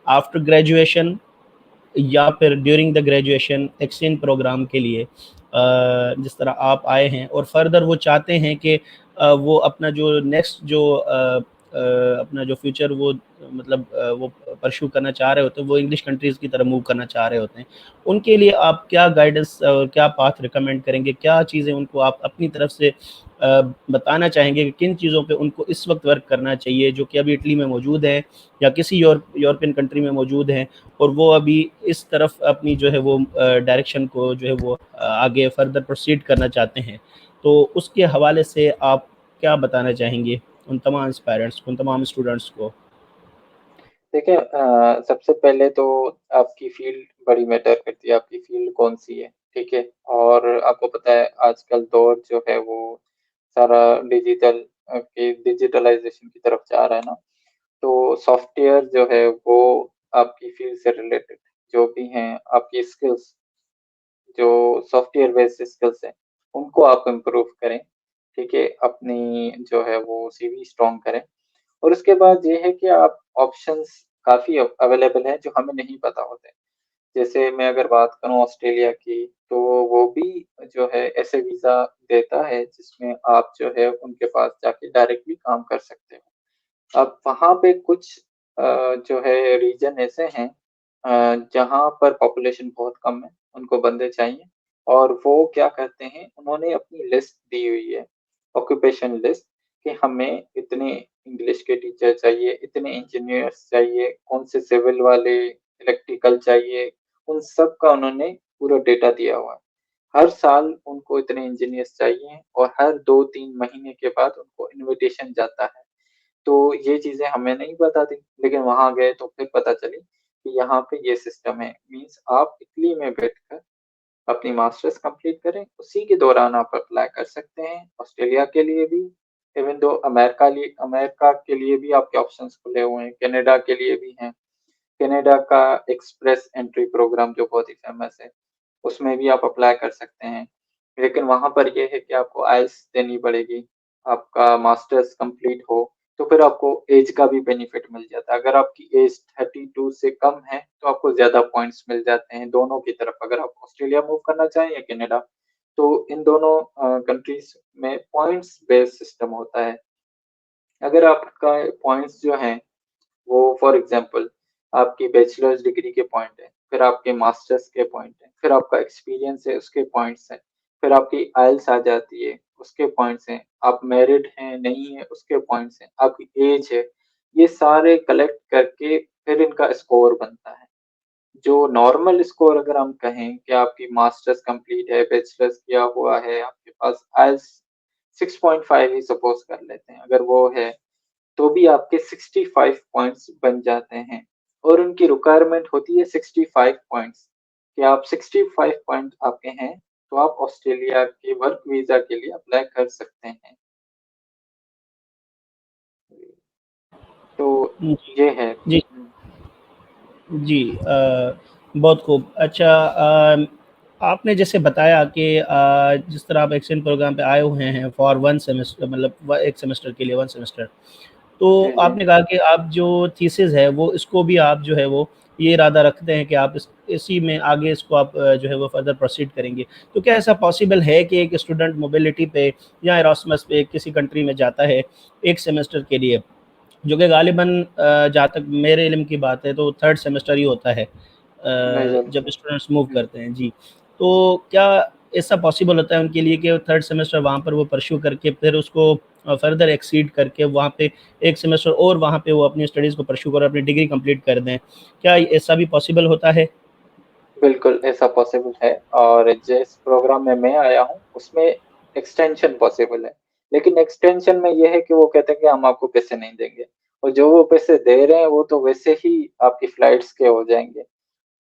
आफ्टर ग्रेजुएशन या फिर during the graduation exchange programme के लिए, जिस तरह आप आए हैं और फर्दर वो चाहते हैं कि वो अपना जो नेक्स्ट जो अपना जो फ्यूचर वो मतलब वो परस्यू करना चाह रहे होते हैं, वो इंग्लिश कंट्रीज़ की तरफ मूव करना चाह रहे होते हैं, उनके लिए आप क्या गाइडेंस और क्या पाथ रिकमेंड करेंगे? क्या चीज़ें उनको आप अपनी तरफ से बताना चाहेंगे कि किन चीज़ों पे उनको इस वक़्त वर्क करना चाहिए, जो कि अभी इटली में मौजूद है या किसी यूरोपियन कंट्री में मौजूद हैं, और वो अभी इस तरफ अपनी जो है वो डायरेक्शन को जो है वो आगे फर्दर प्रोसीड करना चाहते हैं। तो उसके हवाले से आप क्या बताना चाहेंगे उन तमाम एस्पायरेंट्स को, उन तमाम स्टूडेंट्स को? देखिए, सबसे पहले तो आपकी फील्ड बड़ी मैटर करती है, आपकी फील्ड कौन सी है, ठीक है। और आपको पता है आजकल दौर जो है वो सारा डिजिटलाइजेशन की तरफ जा रहा है ना। तो सॉफ्टवेयर जो है वो आपकी फील्ड से रिलेटेड जो भी हैं, आपकी स्किल्स, जो सॉफ्टवेयर बेस्ड स्किल्स हैं, उनको आप इम्प्रूव करें, ठीक है। अपनी जो है वो CV स्ट्रॉन्ग करें। और उसके बाद ये है कि आप ऑप्शंस काफ़ी अवेलेबल हैं जो हमें नहीं पता होते। जैसे मैं अगर बात करूँ ऑस्ट्रेलिया की, तो वो भी जो है ऐसे वीज़ा देता है जिसमें आप जो है उनके पास जाके डायरेक्टली काम कर सकते हो। अब वहाँ पे कुछ जो है रीजन ऐसे हैं जहाँ पर पॉपुलेशन बहुत कम है, उनको बंदे चाहिए, और वो क्या करते हैं, उन्होंने अपनी लिस्ट दी हुई है, ऑक्यूपेशन लिस्ट, कि हमें इतने इंग्लिश के टीचर चाहिए, इतने इंजीनियर्स चाहिए, कौन से सिविल वाले, इलेक्ट्रिकल चाहिए, उन सब का उन्होंने पूरा डेटा दिया हुआ है। हर साल उनको इतने इंजीनियर्स चाहिए और हर 2-3 महीने के बाद उनको इनविटेशन जाता है। तो ये चीज़ें हमें नहीं पता थी, लेकिन वहाँ गए तो फिर पता चली कि यहाँ पे ये सिस्टम है। मीन्स आप इटली में बैठकर अपनी मास्टर्स कंप्लीट करें, उसी के दौरान आप अप्लाई कर सकते हैं ऑस्ट्रेलिया के लिए भी। इवन दो अमेरिका के लिए भी आपके ऑप्शंस खुले हुए हैं, कनाडा के लिए भी हैं। कनाडा का एक्सप्रेस एंट्री प्रोग्राम जो बहुत ही फेमस है, उसमें भी आप अप्लाई कर सकते हैं। लेकिन वहाँ पर ये है कि आपको आइल्स देनी पड़ेगी, आपका मास्टर्स कंप्लीट हो, तो फिर आपको एज का भी बेनिफिट मिल जाता है। अगर आपकी एज 32 से कम है तो आपको ज़्यादा पॉइंट्स मिल जाते हैं दोनों की तरफ, अगर आप ऑस्ट्रेलिया मूव करना चाहें या कनाडा। तो इन दोनों कंट्रीज में पॉइंट्स बेस्ड सिस्टम होता है। अगर आपका पॉइंट्स जो हैं वो फॉर एग्जांपल आपकी बैचलर्स डिग्री के पॉइंट है, फिर आपके मास्टर्स के पॉइंट है, फिर आपका एक्सपीरियंस है उसके पॉइंट्स हैं, फिर आपकी आइल्स आ जाती है, उसके पॉइंट्स हैं, आप मैरिड हैं, नहीं है, उसके पॉइंट्स हैं, आपकी एज है, ये सारे कलेक्ट करके फिर इनका स्कोर बनता है। जो नॉर्मल स्कोर अगर हम कहें कि आपकी मास्टर्स कंप्लीट है, बैचलर्स किया हुआ है, आपके पास आइल्स 6.5 ही सपोज कर लेते हैं, अगर वो है तो भी आपके 65 पॉइंट्स बन जाते हैं और उनकी रिक्वायरमेंट होती है 65 पॉइंट्स कि आप 65 पॉइंट आपके हैं तो आप ऑस्ट्रेलिया के वर्क वीजा के लिए अप्लाई कर सकते हैं। तो जी ये है। जी जी बहुत खूब। अच्छा, आपने जैसे बताया कि जिस तरह आप एक्सचेंज प्रोग्राम पे आए हुए हैं फॉर वन सेमेस्टर, मतलब एक सेमेस्टर के लिए, वन सेमेस्टर, तो जी जी आपने कहा कि आप जो थीसिस है वो इसको भी आप जो है वो ये इरादा रखते हैं कि आप इसी में आगे इसको आप जो है वो फर्दर प्रोसीड करेंगे। तो क्या ऐसा पॉसिबल है कि एक स्टूडेंट मोबिलिटी पे या एरास्मस पे किसी कंट्री में जाता है एक सेमेस्टर के लिए, जो कि गालिबन जहाँ तक मेरे इल्म की बात है तो थर्ड सेमेस्टर ही होता है बिल्कुल। जब स्टूडेंट्स मूव करते हैं जी। तो क्या ऐसा पॉसिबल होता है उनके लिए कि थर्ड सेमेस्टर वहाँ पर वो परस्यू करके फिर उसको फर्दर एक्सीड करके वहाँ पे एक सेमेस्टर और वहाँ पे वो अपनी स्टडीज़ को परस्यू कर अपनी डिग्री कंप्लीट कर दें? क्या ऐसा भी पॉसिबल होता है? बिल्कुल ऐसा पॉसिबल है और जिस प्रोग्राम में मैं आया हूँ उसमें एक्सटेंशन पॉसिबल है, लेकिन एक्सटेंशन में ये है कि वो कहते हैं कि हम आपको पैसे नहीं देंगे और जो वो पैसे दे रहे हैं वो तो वैसे ही आपकी फ्लाइट्स के हो जाएंगे।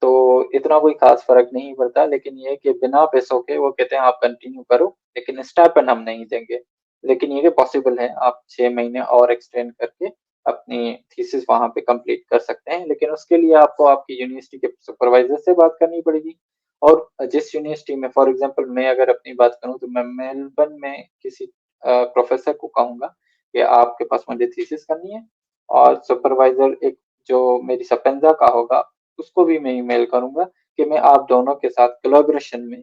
तो इतना कोई खास फर्क नहीं पड़ता, लेकिन ये है कि बिना पैसों के वो कहते हैं आप कंटिन्यू करो लेकिन स्टाइपेंड हम नहीं देंगे। लेकिन ये कि पॉसिबल है आप 6 महीने और एक्सटेंड करके अपनी थीसिस वहां पे कंप्लीट कर सकते हैं, लेकिन उसके लिए आपको आपकी यूनिवर्सिटी के सुपरवाइजर से बात करनी पड़ेगी। और जिस यूनिवर्सिटी में, फॉर एग्जांपल मैं अगर अपनी बात करूं तो मैं मेलबर्न में किसी प्रोफेसर को कहूंगा कि आपके पास मुझे थीसिस करनी है, और सुपरवाइजर एक जो मेरी सपेंजा का होगा उसको भी मैं ईमेल करूंगा कि मैं आप दोनों के साथ कोलैबोरेशन में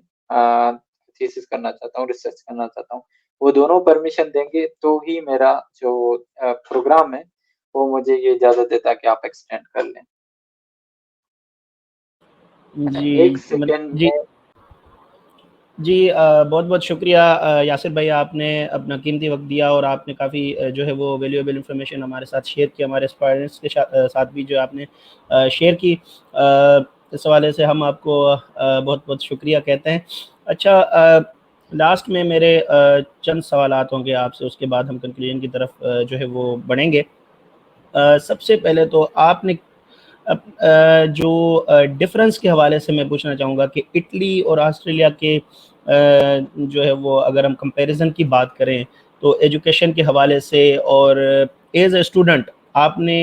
थीसिस करना चाहता हूँ, रिसर्च करना चाहता हूँ। वो दोनों परमिशन देंगे तो ही मेरा जो प्रोग्राम है वो मुझे ये इजाजत देता है कि आप एक्सटेंड कर लें। अच्छा, एक जी, सेकेंड जी। में। जी बहुत-बहुत शुक्रिया यासिर भाई, आपने अपना कीमती वक़्त दिया और आपने काफ़ी जो है वो वैल्यूएबल इन्फॉर्मेशन हमारे साथ शेयर की, हमारे एस्पायरेंट्स के साथ भी जो आपने शेयर की। इस हवाले से हम आपको बहुत-बहुत शुक्रिया कहते हैं। अच्छा, लास्ट में मेरे चंद सवालात होंगे आपसे, उसके बाद हम कंक्लूजन की तरफ जो है वो बढ़ेंगे। सबसे पहले तो आपने अब जो डिफरेंस के हवाले से मैं पूछना चाहूँगा कि इटली और ऑस्ट्रेलिया के जो है वो अगर हम कंपैरिजन की बात करें तो एजुकेशन के हवाले से और एज ए स्टूडेंट आपने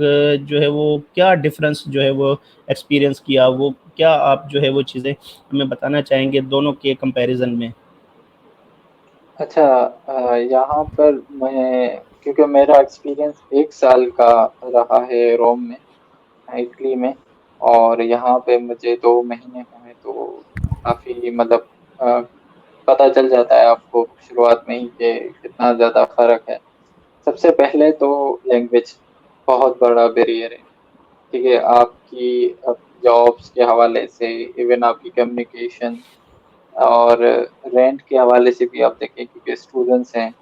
जो है वो क्या डिफरेंस जो है वो एक्सपीरियंस किया, वो क्या आप जो है वो चीज़ें हमें बताना चाहेंगे दोनों के कंपैरिजन में? अच्छा, यहाँ पर मैं, क्योंकि मेरा एक्सपीरियंस 1 साल का रहा है रोम में, इटली में, और यहाँ पे मुझे 2 महीने हुए, तो काफी मतलब पता चल जाता है आपको शुरुआत में ही कि कितना ज्यादा फर्क है। सबसे पहले तो लैंग्वेज बहुत बड़ा बैरियर है। ठीक है, आपकी जॉब्स के हवाले से, इवन आपकी कम्युनिकेशन और रेंट के हवाले से भी आप देखें, क्योंकि स्टूडेंट्स हैं,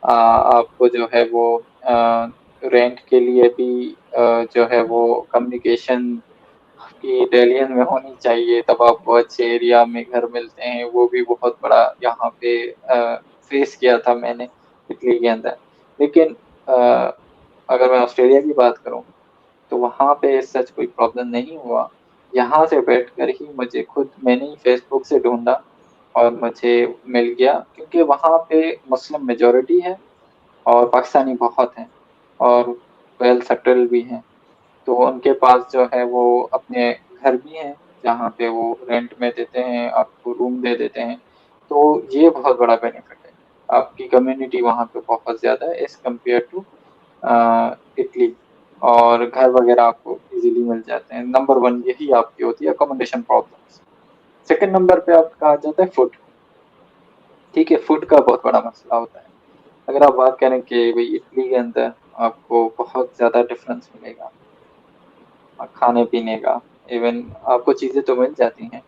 आपको जो है वो रेंट के लिए भी जो है वो कम्युनिकेशन की इटालियन में होनी चाहिए, तब आपको अच्छे एरिया में घर मिलते हैं। वो भी बहुत बड़ा यहाँ पे फेस किया था मैंने इटली के अंदर। लेकिन अगर मैं ऑस्ट्रेलिया की बात करूँ तो वहाँ पे सच कोई प्रॉब्लम नहीं हुआ। यहाँ से बैठकर ही मुझे खुद, मैंने ही फेसबुक से ढूंढा और मुझे मिल गया, क्योंकि वहाँ पे मुस्लिम मेजोरिटी है और पाकिस्तानी बहुत हैं और वेल सेटल भी हैं। तो उनके पास जो है वो अपने घर भी हैं जहाँ पे वो रेंट में देते हैं, आपको रूम दे देते हैं। तो ये बहुत बड़ा बेनिफिट है, आपकी कम्युनिटी वहाँ पे बहुत ज्यादा है एज कम्पेयर टू इटली। और घर वगैरह आपको इजीली मिल जाते हैं। नंबर वन यही आपकी होती है अकोमोडेशन प्रॉब्लम्स। सेकंड नंबर पे आपका आ जाता है फूड। ठीक है, फूड का बहुत बड़ा मसला होता है। अगर आप बात करें कि भाई इटली के अंदर आपको बहुत ज्यादा डिफरेंस मिलेगा खाने पीने का, इवन आपको चीजें तो मिल जाती हैं,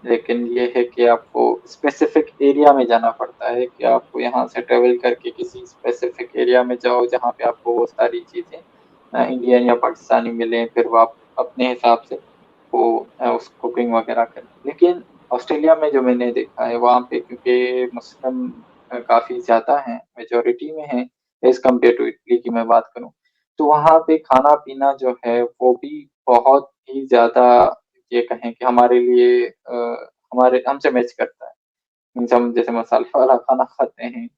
लेकिन ये है कि आपको स्पेसिफिक एरिया में जाना पड़ता है कि आपको यहाँ से ट्रेवल करके किसी स्पेसिफिक एरिया में जाओ जहाँ पे आपको वो सारी चीजें इंडियन या पाकिस्तानी मिले, फिर वो आप अपने हिसाब से वो उस कुकिंग वगैरह करें। लेकिन ऑस्ट्रेलिया में जो मैंने देखा है वहाँ पे, क्योंकि मुस्लिम काफी ज्यादा हैं, मेजोरिटी में हैं एज कम्पेयर टू इटली की मैं बात करूँ, तो वहाँ पे खाना पीना जो है वो भी बहुत ही ज्यादा, ये कहें कि हमारे लिए हमारे हमसे मैच करता है। मीन्स हम जैसे मसाले वाला खाना खाते हैं,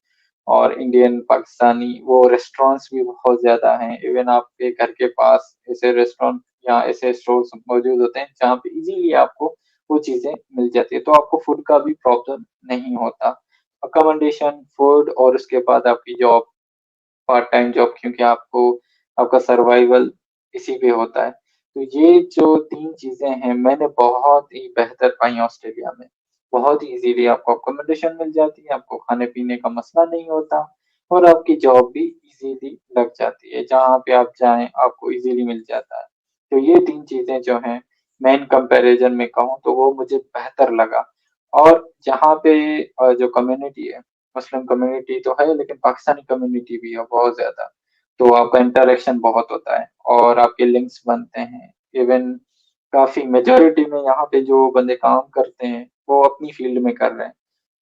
और इंडियन पाकिस्तानी वो रेस्टोरेंट्स भी बहुत ज्यादा हैं। इवन आपके घर के पास ऐसे रेस्टोरेंट या ऐसे स्टोर्स मौजूद होते हैं जहाँ पे इजीली आपको वो चीजें मिल जाती है, तो आपको फूड का भी प्रॉब्लम नहीं होता। अकोमोडेशन, फूड, और उसके बाद आपकी जॉब, पार्ट टाइम जॉब, क्योंकि आपको आपका सर्वाइवल इसी पे होता है। तो ये जो 3 चीज़ें हैं मैंने बहुत ही बेहतर पाई ऑस्ट्रेलिया में। बहुत ही ईज़िली आपको अकोमोडेशन मिल जाती है, आपको खाने-पीने का मसला नहीं होता, और आपकी जॉब भी ईज़िली लग जाती है। जहाँ पे आप जाएँ आपको ईज़िली मिल जाता है। तो ये 3 चीज़ें जो हैं मेन कंपैरिज़न में कहूँ तो वो मुझे बेहतर लगा। और जहाँ पे जो कम्युनिटी है, मुस्लिम कम्युनिटी तो है लेकिन पाकिस्तानी कम्युनिटी भी है बहुत ज़्यादा। तो आपका इंटरेक्शन बहुत होता है और आपके लिंक्स बनते हैं। इवन काफ़ी मेजॉरिटी में यहाँ पे जो बंदे काम करते हैं, वो अपनी फील्ड में कर रहे हैं।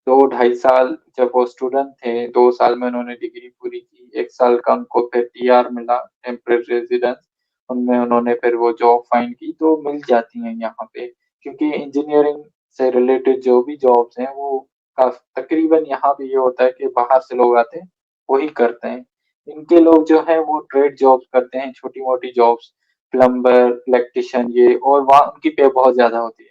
2 ढाई साल जब वो स्टूडेंट थे, 2 साल में उन्होंने डिग्री पूरी की, 1 साल का उनको फिर टीआर मिला, टेम्परेरी रेज़िडेंस। उनमें उन्होंने फिर वो जॉब फाइंड की, तो मिल जाती हैं यहाँ पे। क्योंकि इंजीनियरिंग से रिलेटेड जो भी जॉब्स हैं, वो तकरीबन यहाँ पे ये होता है कि बाहर से लोग आते हैं, वही करते हैं। इनके लोग जो हैं वो ट्रेड जॉब्स करते हैं, छोटी-मोटी जॉब्स, प्लम्बर, इलेक्ट्रीशियन, ये, और वहाँ उनकी पे बहुत ज़्यादा होती है।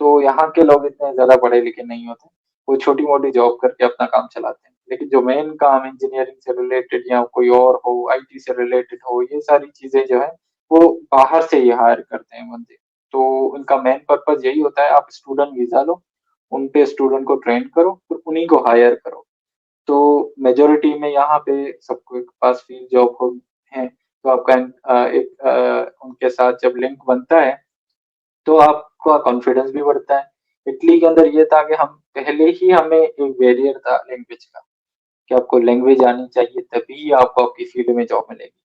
तो यहाँ के लोग इतने ज़्यादा पढ़े-लिखे नहीं होते। वो छोटी-मोटी जॉब करके अपना काम चलाते हैं। लेकिन जो मेन काम इंजीनियरिंग से रिलेटेड या कोई और हो, आईटी से रिलेटेड हो, ये सारी चीज़ें जो हैं, वो बाहर से ही हायर करते हैं बंदे। तो उनका मेन पर्पज़ यही होता है, आप स्टूडेंट वीज़ा लो, उन पे स्टूडेंट को ट्रेन करो, फिर उन्हीं को हायर करो। तो मेजॉरिटी में यहाँ पे सबके पास फील्ड जॉब हो है, तो आपका उनके साथ जब लिंक बनता है, तो आपका कॉन्फिडेंस भी बढ़ता है। इटली के अंदर ये था कि हम पहले ही हमें एक बैरियर था लैंग्वेज का, कि आपको लैंग्वेज आनी चाहिए तभी आपको आपकी फील्ड में जॉब मिलेगी।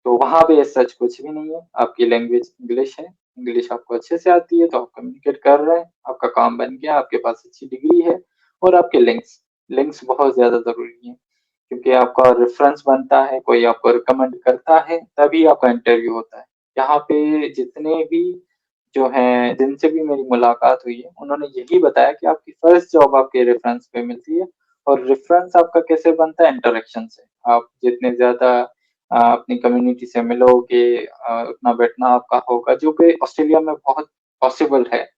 तो वहाँ पे सच कुछ भी नहीं है, आपकी लैंग्वेज इंग्लिश है, इंग्लिश आपको अच्छे से आती है तो आप कम्युनिकेट कर रहे हैं, आपका काम बन गया, आपके पास अच्छी डिग्री है, और आपके लिंक्स लिंक्स बहुत ज़्यादा ज़रूरी हैं, क्योंकि आपका रेफ़रेंस बनता है, कोई आपको रिकमेंड करता है, तभी आपका इंटरव्यू होता है। यहाँ पे जितने भी जो हैं, जिनसे भी मेरी मुलाकात हुई है, उन्होंने यही बताया कि आपकी फर्स्ट जॉब आपके रेफ़रेंस पे मिलती है, और रेफ़रेंस आपका कैसे बनता है? इंटरेक्शन से। आप जितने ज़्यादा अपनी कम्युनिटी से मिलोगे, उठना बैठना आपका होगा, जो कि ऑस्ट्रेलिया में बहुत पॉसिबल है।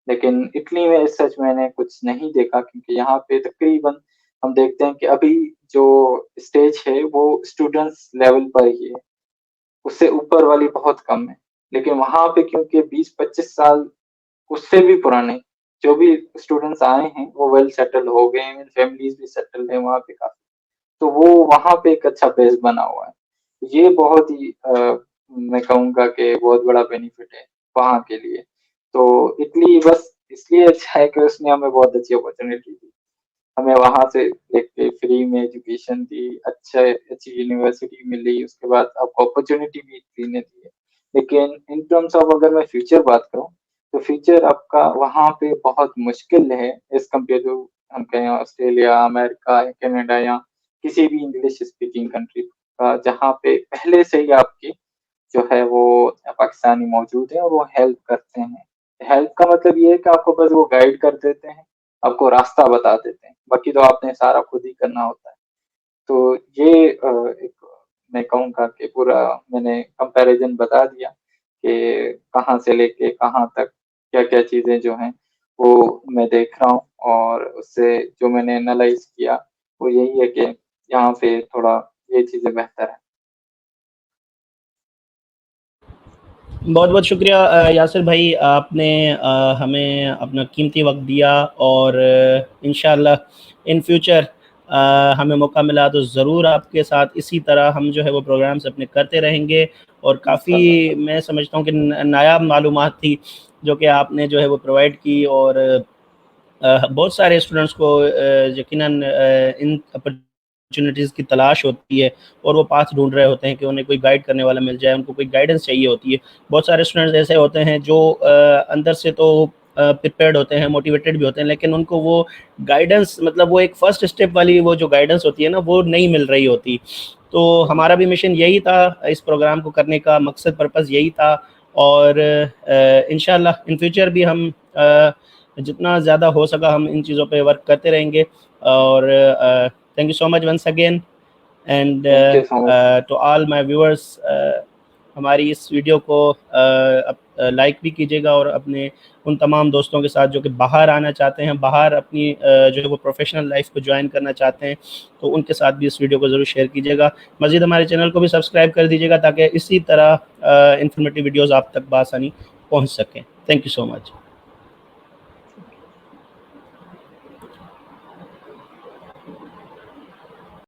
लेकिन इटली में सच मैंने कुछ नहीं देखा, क्योंकि यहाँ पे तकरीबन हम देखते हैं कि अभी जो स्टेज है वो स्टूडेंट्स लेवल पर ही है, उससे ऊपर वाली बहुत कम है। लेकिन वहाँ पे क्योंकि 20-25 साल उससे भी पुराने जो भी स्टूडेंट्स आए हैं वो वेल सेटल हो गए हैं, फैमिलीज़ भी सेटल्ड हैं वहाँ पे काफ़ी। तो वो वहाँ पे एक अच्छा बेस बना हुआ है। ये बहुत ही मैं कहूँगा कि बहुत बड़ा बेनिफिट है वहाँ के लिए। तो इटली बस इसलिए अच्छा है कि उसने हमें बहुत अच्छी अपॉर्च्युनिटी दी। हमें वहाँ से लेके फ्री में एजुकेशन दी, अच्छी यूनिवर्सिटी मिली, उसके बाद आपको अपॉर्च्युनिटी भी इटली ने दी है। लेकिन इन टर्म्स ऑफ अगर मैं फ्यूचर बात करूँ, तो फ्यूचर आपका वहाँ पे बहुत मुश्किल है एज़ कम्पेयर टू हम कहें ऑस्ट्रेलिया, अमेरिका, कनाडा, या किसी भी इंग्लिश स्पीकिंग कंट्री जहाँ पे पहले से ही आपकी जो है वो पाकिस्तानी मौजूद है और वो हेल्प करते हैं। हेल्प का मतलब ये है कि आपको बस वो गाइड कर देते हैं, आपको रास्ता बता देते हैं, बाकी तो आपने सारा खुद ही करना होता है। तो ये एक मैं कहूँगा कि पूरा मैंने कंपैरिज़न बता दिया कि कहाँ से लेके कहाँ तक क्या-क्या चीज़ें जो हैं वो मैं देख रहा हूँ, और उससे जो मैंने एनालाइज़ किया वो यही है कि यहाँ पे थोड़ा ये चीज़ें बेहतर हैं। बहुत बहुत शुक्रिया यासिर भाई, आपने हमें अपना कीमती वक्त दिया, और इंशाल्लाह इन फ्यूचर हमें मौका मिला तो ज़रूर आपके साथ इसी तरह हम जो है वो प्रोग्राम्स अपने करते रहेंगे। और काफ़ी इंशाल्लाह। मैं समझता हूँ कि नायाब मालूमात थी जो कि आपने जो है वो प्रोवाइड की, और बहुत सारे स्टूडेंट्स को यकीनन इन अपॉर्चुनिटीज़ की तलाश होती है और वो पाथ ढूंढ रहे होते हैं कि उन्हें कोई गाइड करने वाला मिल जाए, उनको कोई गाइडेंस चाहिए होती है। बहुत सारे स्टूडेंट्स ऐसे होते हैं जो अंदर से तो प्रिपेयर्ड होते हैं, मोटिवेटेड भी होते हैं, लेकिन उनको वो गाइडेंस, मतलब वो एक फ़र्स्ट स्टेप वाली वो जो गाइडेंस होती है ना, वो नहीं मिल रही होती। तो हमारा भी मिशन यही था, इस प्रोग्राम को करने का मकसद, पर्पज़ यही था। और इंशाल्लाह इन फ्यूचर भी हम जितना ज़्यादा हो सका हम इन चीज़ों पे वर्क करते रहेंगे। और thank you so much once again, and thank you so much. To all my viewers, हमारी इस वीडियो को लाइक भी कीजिएगा, और अपने उन तमाम दोस्तों के साथ जो कि बाहर आना चाहते हैं, बाहर अपनी जो है वो प्रोफेशनल लाइफ को ज्वाइन करना चाहते हैं, तो उनके साथ भी इस वीडियो को ज़रूर शेयर कीजिएगा। मज़ीद हमारे चैनल को भी सब्सक्राइब कर दीजिएगा ताकि इसी तरह इंफॉर्मेटिव वीडियोज़ आप तक बआसानी पहुँच सकें। Thank you so much.